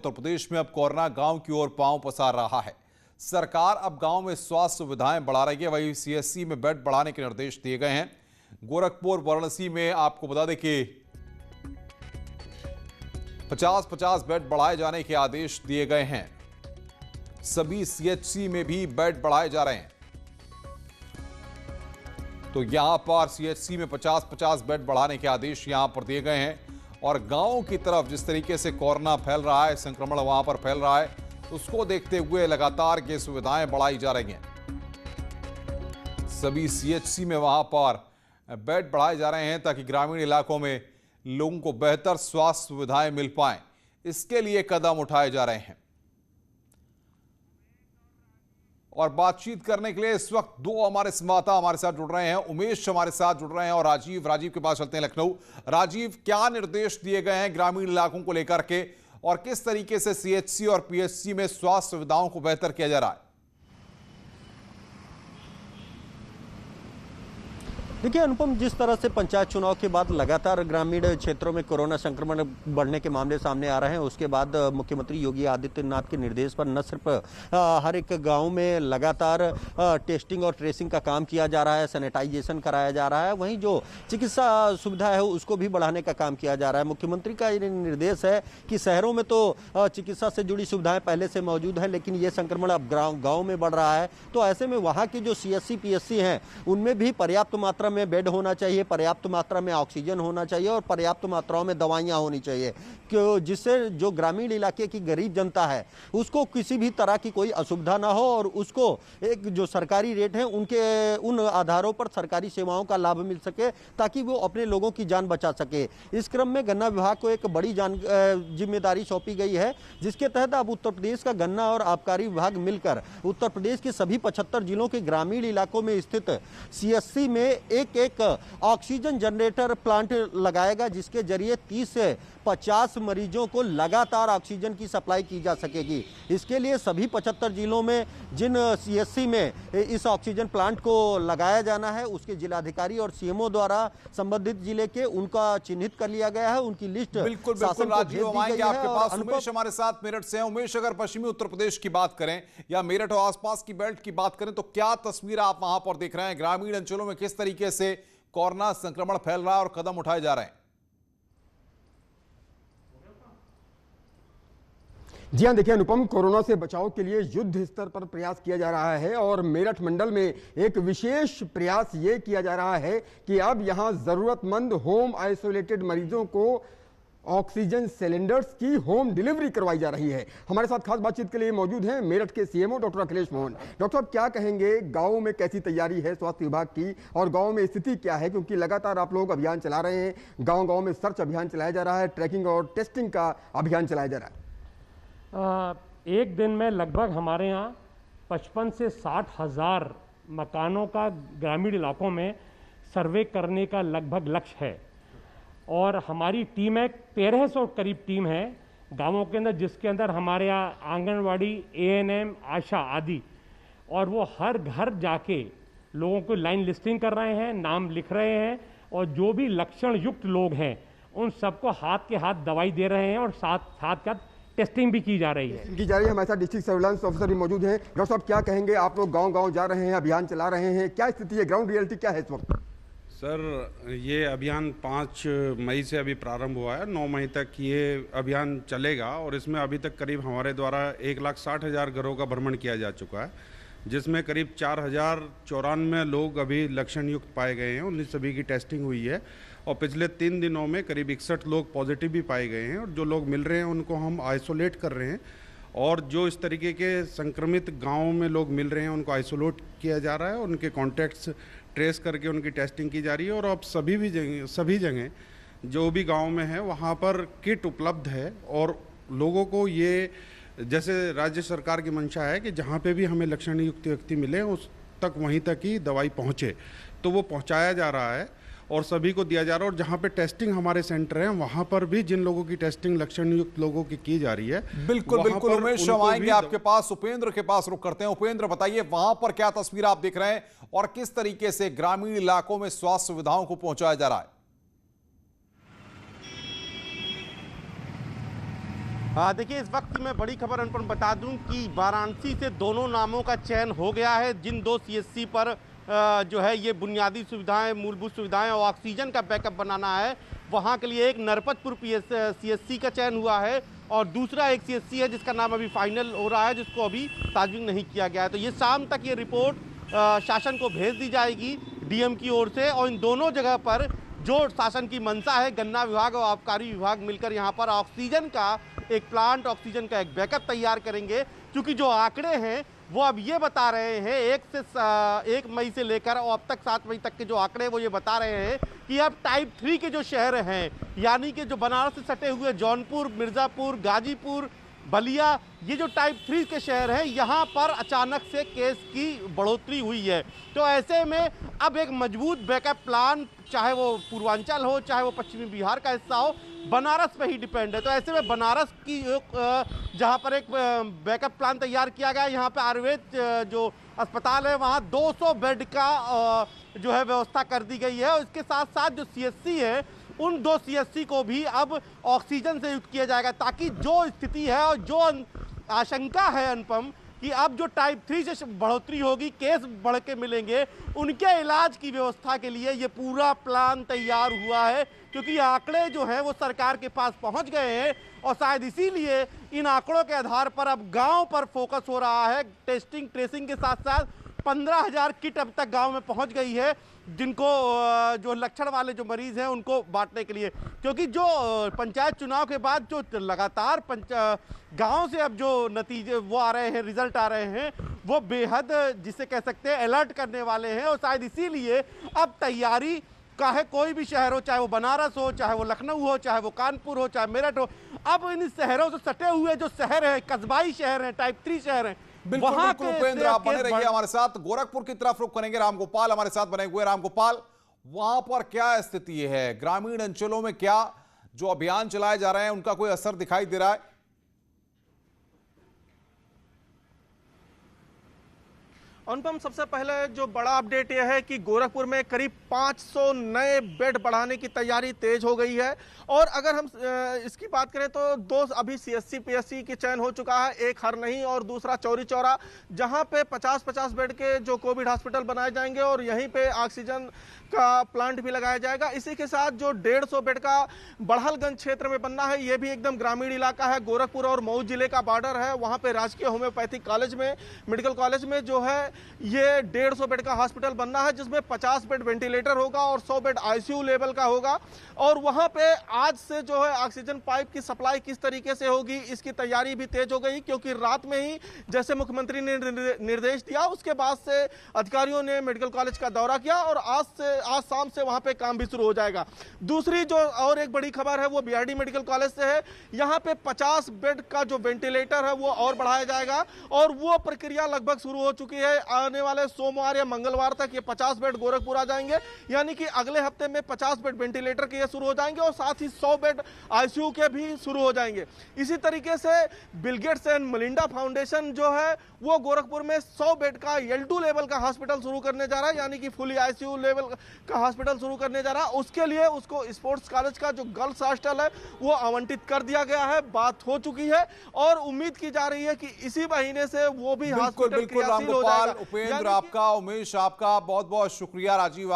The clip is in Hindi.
उत्तर प्रदेश में अब कोरोना गांव की ओर पांव पसार रहा है। सरकार अब गांव में स्वास्थ्य सुविधाएं बढ़ा रही है। वहीं सीएचसी में बेड बढ़ाने के निर्देश दिए गए हैं। गोरखपुर, वाराणसी में आपको बता दें कि 50-50 बेड बढ़ाए जाने के आदेश दिए गए हैं। सभी सीएचसी में भी बेड बढ़ाए जा रहे हैं। तो यहां पर सीएचसी में 50-50 बेड बढ़ाने के आदेश यहां पर दिए गए हैं। और गांव की तरफ जिस तरीके से कोरोना फैल रहा है, संक्रमण वहां पर फैल रहा है, उसको देखते हुए लगातार ये सुविधाएं बढ़ाई जा रही हैं। सभी सीएचसी में वहां पर बेड बढ़ाए जा रहे हैं ताकि ग्रामीण इलाकों में लोगों को बेहतर स्वास्थ्य सुविधाएं मिल पाएं। इसके लिए कदम उठाए जा रहे हैं। और बातचीत करने के लिए इस वक्त दो हमारे संवाददाता हमारे साथ जुड़ रहे हैं। उमेश हमारे साथ जुड़ रहे हैं और राजीव के पास चलते हैं लखनऊ। राजीव, क्या निर्देश दिए गए हैं ग्रामीण इलाकों को लेकर के और किस तरीके से सीएचसी और पीएचसी में स्वास्थ्य सुविधाओं को बेहतर किया जा रहा है? देखिए अनुपम, जिस तरह से पंचायत चुनाव के बाद लगातार ग्रामीण क्षेत्रों में कोरोना संक्रमण बढ़ने के मामले सामने आ रहे हैं, उसके बाद मुख्यमंत्री योगी आदित्यनाथ के निर्देश पर न सिर्फ हर एक गांव में लगातार टेस्टिंग और ट्रेसिंग का काम किया जा रहा है, सैनिटाइजेशन कराया जा रहा है, वहीं जो चिकित्सा सुविधा है उसको भी बढ़ाने का काम किया जा रहा है। मुख्यमंत्री का ये निर्देश है कि शहरों में तो चिकित्सा से जुड़ी सुविधाएं पहले से मौजूद है, लेकिन ये संक्रमण अब गाँव में बढ़ रहा है। तो ऐसे में वहाँ के जो सीएचसी पीएचसी हैं उनमें भी पर्याप्त मात्रा में बेड होना चाहिए, पर्याप्त मात्रा में ऑक्सीजन होना चाहिए और पर्याप्त मात्राओं में दवाइयां होनी चाहिए, जिससे जो ग्रामीण इलाके की गरीब जनता है उसको किसी भी तरह की कोई असुविधा ना हो और उसको एक जो सरकारी रेट है उन आधारों पर सरकारी सेवाओं का लाभ मिल सके ताकि वो अपने लोगों की जान बचा सके। इस क्रम में गन्ना विभाग को एक बड़ी जिम्मेदारी सौंपी गई है, जिसके तहत अब उत्तर प्रदेश का गन्ना और आबकारी विभाग मिलकर उत्तर प्रदेश के सभी 75 जिलों के ग्रामीण इलाकों में स्थित सीएचसी में एक ऑक्सीजन जनरेटर प्लांट लगाएगा, जिसके जरिए 30 से 50 मरीजों को लगातार ऑक्सीजन की सप्लाई की जा सकेगी। इसके लिए सभी 75 जिलों में जिन सीएचसी में इस ऑक्सीजन प्लांट को लगाया जाना है उसके जिलाधिकारी और सीएमओ द्वारा संबंधित जिले के उनका चिन्हित कर लिया गया है, उनकी लिस्ट बिल्कुल राजीव, हम आएंगे आपके पास। उमेश हमारे साथ मेरठ से हैं। उमेश, अगर पश्चिमी उत्तर प्रदेश की बात करें या मेरठ और आसपास की बेल्ट की बात करें तो क्या तस्वीर आप वहां पर देख रहे हैं? ग्रामीण अंचलों में किस तरीके से कोरोना संक्रमण फैल रहा है और कदम उठाए जा रहे हैं? जी हाँ, देखिए अनुपम, कोरोना से बचाव के लिए युद्ध स्तर पर प्रयास किया जा रहा है और मेरठ मंडल में एक विशेष प्रयास ये किया जा रहा है कि अब यहाँ जरूरतमंद होम आइसोलेटेड मरीजों को ऑक्सीजन सिलेंडर्स की होम डिलीवरी करवाई जा रही है। हमारे साथ खास बातचीत के लिए मौजूद हैं मेरठ के CMO doctor Akhilesh Mohan. Doctor साहब, क्या कहेंगे, गाँव में कैसी तैयारी है स्वास्थ्य विभाग की और गाँव में स्थिति क्या है? क्योंकि लगातार आप लोग अभियान चला रहे हैं, गाँव में सर्च अभियान चलाया जा रहा है, ट्रैकिंग और टेस्टिंग का अभियान चलाया जा रहा है। एक दिन में लगभग हमारे यहाँ 55 से 60 हज़ार मकानों का ग्रामीण इलाकों में सर्वे करने का लगभग लक्ष्य है और हमारी टीम है 1300 करीब टीम है गांवों के अंदर, जिसके अंदर हमारे यहाँ आंगनवाड़ी, एएनएम, आशा आदि, और वो हर घर जाके लोगों को लाइन लिस्टिंग कर रहे हैं, नाम लिख रहे हैं और जो भी लक्षण युक्त लोग हैं उन सबको हाथ के हाथ दवाई दे रहे हैं और साथ टेस्टिंग भी की जा रही है। हमारे साथ डिस्ट्रिक्ट सर्विलांस ऑफिसर भी मौजूद हैं। डॉक्टर साहब, क्या कहेंगे, आप लोग गांव जा रहे हैं, अभियान चला रहे हैं, क्या स्थिति है, ग्राउंड रियलिटी क्या है इस वक्त? सर, ये अभियान 5 मई से अभी प्रारंभ हुआ है। 9 मई तक ये अभियान चलेगा और इसमें अभी तक करीब हमारे द्वारा 1,60,000 घरों का भ्रमण किया जा चुका है, जिसमें करीब 4,094 लोग अभी लक्षण युक्त पाए गए हैं। उन सभी की टेस्टिंग हुई है और पिछले 3 दिनों में करीब 61 लोग पॉजिटिव भी पाए गए हैं और जो लोग मिल रहे हैं उनको हम आइसोलेट कर रहे हैं और जो इस तरीके के संक्रमित गाँव में लोग मिल रहे हैं उनको आइसोलेट किया जा रहा है, उनके कॉन्टैक्ट्स ट्रेस करके उनकी टेस्टिंग की जा रही है और अब सभी जगह जो भी गाँव में है वहाँ पर किट उपलब्ध है और लोगों को ये, जैसे राज्य सरकार की मंशा है कि जहाँ पे भी हमें लक्षण युक्त व्यक्ति मिले उस तक वहीं तक ही दवाई पहुँचे, तो वो पहुँचाया जा रहा है और सभी को दिया जा रहा है। और जहाँ पे टेस्टिंग हमारे सेंटर हैं वहाँ पर भी जिन लोगों की टेस्टिंग लक्षण युक्त लोगों की जा रही है। बिल्कुल उमेश, हम आएंगे आपके पास। उपेंद्र के पास रुक करते हैं। उपेंद्र, बताइए वहां पर क्या तस्वीर आप देख रहे हैं और किस तरीके से ग्रामीण इलाकों में स्वास्थ्य सुविधाओं को पहुंचाया जा रहा है? देखिए, इस वक्त की मैं बड़ी खबर अनुपम बता दूं कि वाराणसी से दोनों नामों का चयन हो गया है। जिन दो सीएससी पर जो है ये बुनियादी सुविधाएं, मूलभूत सुविधाएं और ऑक्सीजन का बैकअप बनाना है, वहां के लिए एक नरपतपुर सीएससी का चयन हुआ है और दूसरा एक सीएससी है जिसका नाम अभी फाइनल हो रहा है, जिसको अभी ताजविंग नहीं किया गया है। तो ये शाम तक ये रिपोर्ट शासन को भेज दी जाएगी डीएम की ओर से, और इन दोनों जगह पर जो शासन की मंशा है, गन्ना विभाग और आबकारी विभाग मिलकर यहाँ पर ऑक्सीजन का एक प्लांट, ऑक्सीजन का एक बैकअप तैयार करेंगे। क्योंकि जो आंकड़े हैं वो अब ये बता रहे हैं, 1 मई से लेकर और अब तक 7 मई तक के जो आंकड़े वो ये बता रहे हैं कि अब टाइप 3 के जो शहर हैं, यानी कि जो बनारस से सटे हुए जौनपुर, मिर्ज़ापुर, गाजीपुर, बलिया, ये जो टाइप 3 के शहर हैं, यहाँ पर अचानक से केस की बढ़ोतरी हुई है। तो ऐसे में अब एक मजबूत बैकअप प्लान, चाहे वो पूर्वांचल हो, चाहे वो पश्चिमी बिहार का हिस्सा हो, बनारस पे ही डिपेंड है। तो ऐसे में बनारस की जहाँ पर एक बैकअप प्लान तैयार किया गया है, यहाँ पे आयुर्वेद जो अस्पताल है वहाँ 200 बेड का जो है व्यवस्था कर दी गई है। और इसके साथ साथ जो सीएससी है, उन 2 सीएससी को भी अब ऑक्सीजन से युक्त किया जाएगा, ताकि जो स्थिति है और जो आशंका है अनुपम कि अब जो टाइप 3 से बढ़ोतरी होगी, केस बढ़ के मिलेंगे, उनके इलाज की व्यवस्था के लिए ये पूरा प्लान तैयार हुआ है। क्योंकि आंकड़े जो हैं वो सरकार के पास पहुंच गए हैं और शायद इसीलिए इन आंकड़ों के आधार पर अब गांव पर फोकस हो रहा है। टेस्टिंग ट्रेसिंग के साथ साथ 15,000 किट अब तक गांव में पहुंच गई है, जिनको जो लक्षण वाले जो मरीज हैं उनको बांटने के लिए। क्योंकि जो पंचायत चुनाव के बाद जो लगातार गांव से अब जो नतीजे वो आ रहे हैं, रिजल्ट आ रहे हैं, वो बेहद जिसे कह सकते हैं अलर्ट करने वाले हैं। और शायद इसीलिए अब तैयारी का है, कोई भी शहर हो, चाहे वो बनारस हो, चाहे वो लखनऊ हो, चाहे वो कानपुर हो, चाहे मेरठ हो, अब इन शहरों से सटे हुए जो शहर हैं, कस्बाई शहर हैं, टाइप 3 शहर हैं, बिल्कुल बिल्कुल उपेंद्र, आप बने रहिए हमारे साथ। गोरखपुर की तरफ रुख करेंगे, रामगोपाल हमारे साथ बने हुए। रामगोपाल, वहां पर क्या स्थिति है? ग्रामीण अंचलों में क्या जो अभियान चलाए जा रहे हैं उनका कोई असर दिखाई दे रहा है? अनुपम, सबसे पहले जो बड़ा अपडेट यह है कि गोरखपुर में करीब 500 नए बेड बढ़ाने की तैयारी तेज हो गई है। और अगर हम इसकी बात करें तो 2 अभी सीएससी पीएससी की चयन हो चुका है, एक हरनही और दूसरा चौरी चौरा, जहां पे 50-50 बेड के जो कोविड हॉस्पिटल बनाए जाएंगे और यहीं पे ऑक्सीजन का प्लांट भी लगाया जाएगा। इसी के साथ जो 150 बेड का बड़हलगंज क्षेत्र में बनना है, ये भी एकदम ग्रामीण इलाका है, गोरखपुर और मऊ जिले का बॉर्डर है। वहाँ पे राजकीय होम्योपैथिक कॉलेज में, मेडिकल कॉलेज में जो है ये 150 बेड का हॉस्पिटल बनना है, जिसमें 50 बेड वेंटिलेटर होगा और 100 बेड आईसीयू लेवल का होगा। और वहाँ पे आज से जो है ऑक्सीजन पाइप की सप्लाई किस तरीके से होगी, इसकी तैयारी भी तेज हो गई। क्योंकि रात में ही जैसे मुख्यमंत्री ने निर्देश दिया, उसके बाद से अधिकारियों ने मेडिकल कॉलेज का दौरा किया और आज शाम से वहां पे काम भी शुरू हो जाएगा। दूसरी जो और एक बड़ी खबर है वो बीआरडी मेडिकल कॉलेज से है। यहां पे 50 बेड का जो वेंटिलेटर है वो और बढ़ाया जाएगा और वो प्रक्रिया लगभग शुरू हो चुकी है। आने वाले सोमवार या मंगलवार तक ये 50 बेड गोरखपुर आ जाएंगे, यानी कि अगले हफ्ते में 50 बेड वेंटिलेटर के शुरू हो जाएंगे और साथ ही 100 बेड आईसीयू के भी शुरू हो जाएंगे। इसी तरीके से Bill Gates and Melinda Foundation जो है वो गोरखपुर में 100 बेड का L2 लेवल का हॉस्पिटल शुरू करने जा रहा है, यानी कि फुली आईसीयू लेवल का हॉस्पिटल शुरू करने जा रहा है। उसके लिए उसको स्पोर्ट्स कॉलेज का जो गर्ल्स हॉस्टल है वो आवंटित कर दिया गया है, बात हो चुकी है और उम्मीद की जा रही है कि इसी महीने से वो भी हॉस्पिटल क्रियाशील हो जाएगा। उपेंद्र आपका, उमेश आपका बहुत बहुत शुक्रिया। राजीव